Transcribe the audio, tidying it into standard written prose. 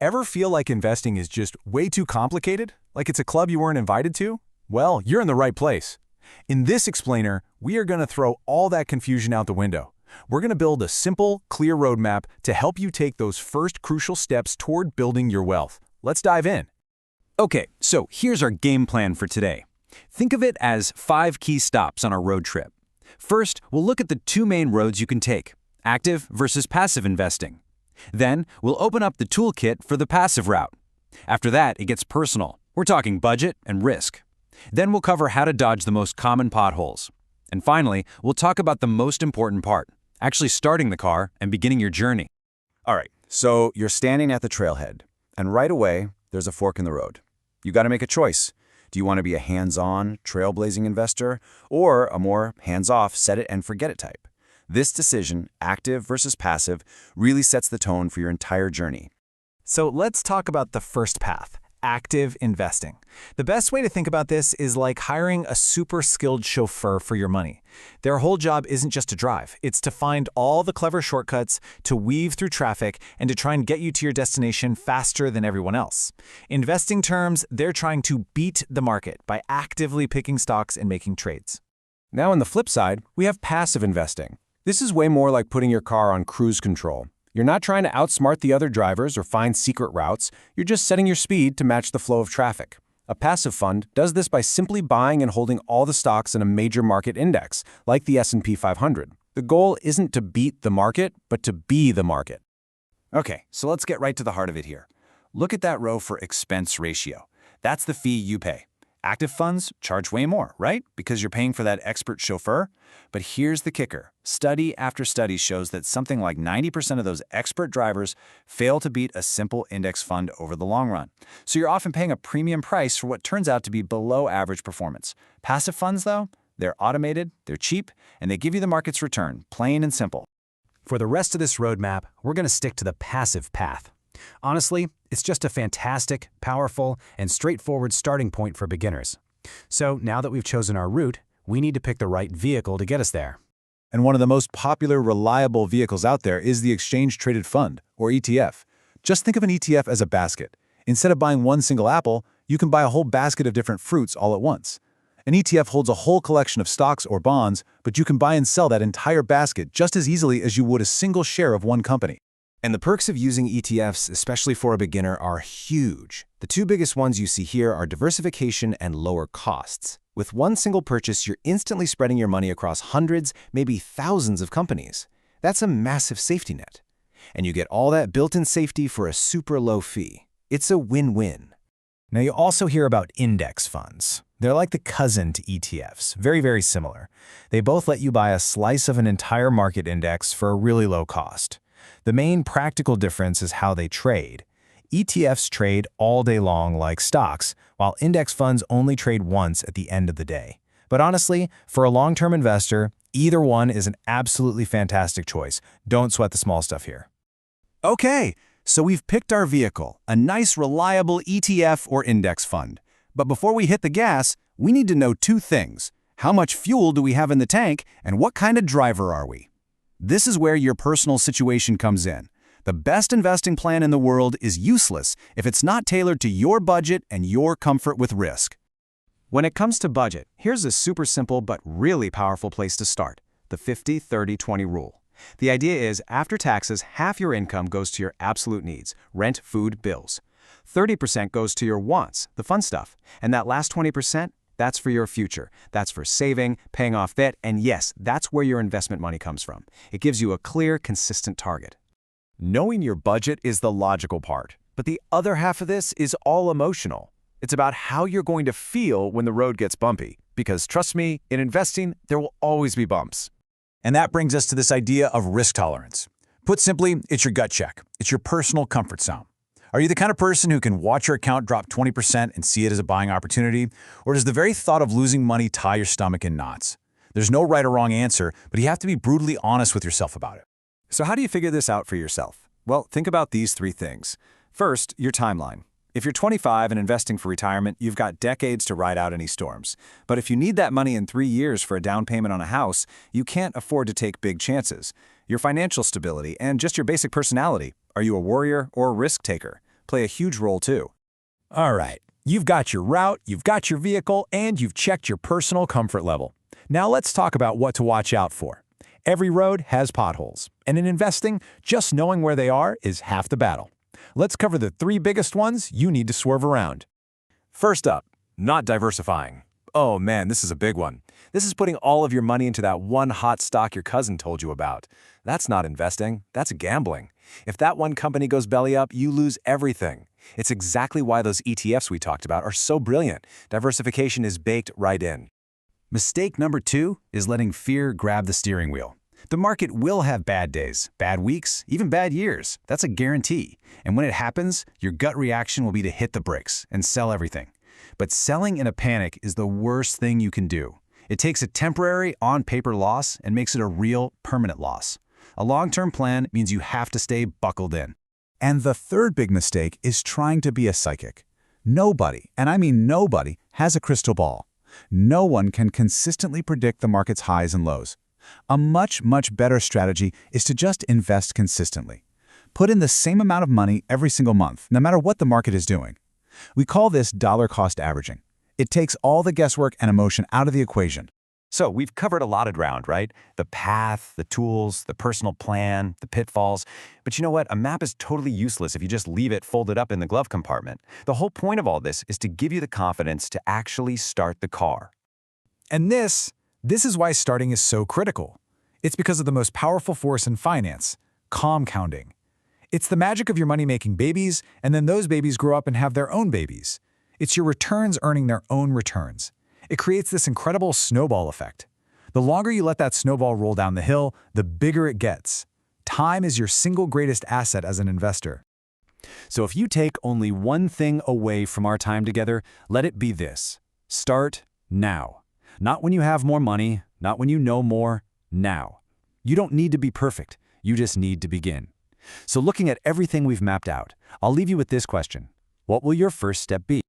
Ever feel like investing is just way too complicated? Like it's a club you weren't invited to? Well, you're in the right place. In this explainer, we are going to throw all that confusion out the window. We're going to build a simple, clear roadmap to help you take those first crucial steps toward building your wealth. Let's dive in. Okay, so here's our game plan for today. Think of it as 5 key stops on our road trip. First, we'll look at the 2 main roads you can take, active versus passive investing. Then, we'll open up the toolkit for the passive route. After that, it gets personal. We're talking budget and risk. Then we'll cover how to dodge the most common potholes. And finally, we'll talk about the most important part, actually starting the car and beginning your journey. All right, so you're standing at the trailhead, and right away, there's a fork in the road. You got to make a choice. Do you want to be a hands-on, trailblazing investor, or a more hands-off, set-it-and-forget-it type? This decision, active versus passive, really sets the tone for your entire journey. So let's talk about the first path, active investing. The best way to think about this is like hiring a super skilled chauffeur for your money. Their whole job isn't just to drive, it's to find all the clever shortcuts, to weave through traffic, and to try and get you to your destination faster than everyone else. Investing terms, they're trying to beat the market by actively picking stocks and making trades. Now on the flip side, we have passive investing. This is way more like putting your car on cruise control. You're not trying to outsmart the other drivers or find secret routes, you're just setting your speed to match the flow of traffic. A passive fund does this by simply buying and holding all the stocks in a major market index, like the S&P 500. The goal isn't to beat the market, but to be the market. Okay, so let's get right to the heart of it here. Look at that row for expense ratio. That's the fee you pay. Active funds charge way more, right? Because you're paying for that expert chauffeur. But here's the kicker. Study after study shows that something like 90% of those expert drivers fail to beat a simple index fund over the long run. So you're often paying a premium price for what turns out to be below average performance. Passive funds, though, they're automated, they're cheap, and they give you the market's return, plain and simple. For the rest of this roadmap, we're going to stick to the passive path. Honestly, it's just a fantastic, powerful, and straightforward starting point for beginners. So now that we've chosen our route, we need to pick the right vehicle to get us there. And one of the most popular, reliable vehicles out there is the Exchange-Traded Fund, or ETF. Just think of an ETF as a basket. Instead of buying one single apple, you can buy a whole basket of different fruits all at once. An ETF holds a whole collection of stocks or bonds, but you can buy and sell that entire basket just as easily as you would a single share of one company. And the perks of using ETFs, especially for a beginner, are huge. The 2 biggest ones you see here are diversification and lower costs. With one single purchase, you're instantly spreading your money across hundreds, maybe thousands of companies. That's a massive safety net. And you get all that built-in safety for a super low fee. It's a win-win. Now you also hear about index funds. They're like the cousin to ETFs, very, very similar. They both let you buy a slice of an entire market index for a really low cost. The main practical difference is how they trade. ETFs trade all day long like stocks, while index funds only trade once at the end of the day. But honestly, for a long-term investor, either one is an absolutely fantastic choice. Don't sweat the small stuff here. Okay, so we've picked our vehicle, a nice, reliable ETF or index fund. But before we hit the gas, we need to know 2 things. How much fuel do we have in the tank, and what kind of driver are we? This is where your personal situation comes in. The best investing plan in the world is useless if it's not tailored to your budget and your comfort with risk. When it comes to budget, here's a super simple but really powerful place to start, the 50-30-20 rule. The idea is, after taxes, half your income goes to your absolute needs, rent, food, bills. 30% goes to your wants, the fun stuff, and that last 20%, that's for your future. That's for saving, paying off debt, and yes, that's where your investment money comes from. It gives you a clear, consistent target. Knowing your budget is the logical part, but the other half of this is all emotional. It's about how you're going to feel when the road gets bumpy, because trust me, in investing, there will always be bumps. And that brings us to this idea of risk tolerance. Put simply, it's your gut check. It's your personal comfort zone. Are you the kind of person who can watch your account drop 20% and see it as a buying opportunity? Or does the very thought of losing money tie your stomach in knots? There's no right or wrong answer, but you have to be brutally honest with yourself about it. So how do you figure this out for yourself? Well, think about these 3 things. First, your timeline. If you're 25 and investing for retirement, you've got decades to ride out any storms. But if you need that money in 3 years for a down payment on a house, you can't afford to take big chances. Your financial stability and just your basic personality. Are you a warrior or a risk taker? play a huge role too. All right, you've got your route, you've got your vehicle, and you've checked your personal comfort level. Now let's talk about what to watch out for. Every road has potholes, and in investing, just knowing where they are is half the battle. Let's cover the 3 biggest ones you need to swerve around. First up, not diversifying. Oh man, this is a big one. This is putting all of your money into that one hot stock your cousin told you about. That's not investing, that's gambling. If that one company goes belly up, you lose everything. It's exactly why those ETFs we talked about are so brilliant. Diversification is baked right in. Mistake number 2 is letting fear grab the steering wheel. The market will have bad days, bad weeks, even bad years. That's a guarantee. And when it happens, your gut reaction will be to hit the brakes and sell everything. But selling in a panic is the worst thing you can do. It takes a temporary, on-paper loss and makes it a real, permanent loss. A long-term plan means you have to stay buckled in. And the third big mistake is trying to be a psychic. Nobody, and I mean nobody, has a crystal ball. No one can consistently predict the market's highs and lows. A much, much better strategy is to just invest consistently. Put in the same amount of money every single month, no matter what the market is doing. We call this dollar-cost averaging. It takes all the guesswork and emotion out of the equation. So we've covered a lot of ground, right? The path, the tools, the personal plan, the pitfalls. But you know what? A map is totally useless if you just leave it folded up in the glove compartment. The whole point of all this is to give you the confidence to actually start the car. And this is why starting is so critical. It's because of the most powerful force in finance, compounding. It's the magic of your money making babies, and then those babies grow up and have their own babies. It's your returns earning their own returns. It creates this incredible snowball effect. The longer you let that snowball roll down the hill, the bigger it gets. Time is your single greatest asset as an investor. So if you take only one thing away from our time together, let it be this. Start now. Not when you have more money, not when you know more, now. You don't need to be perfect. You just need to begin. So looking at everything we've mapped out, I'll leave you with this question. What will your first step be?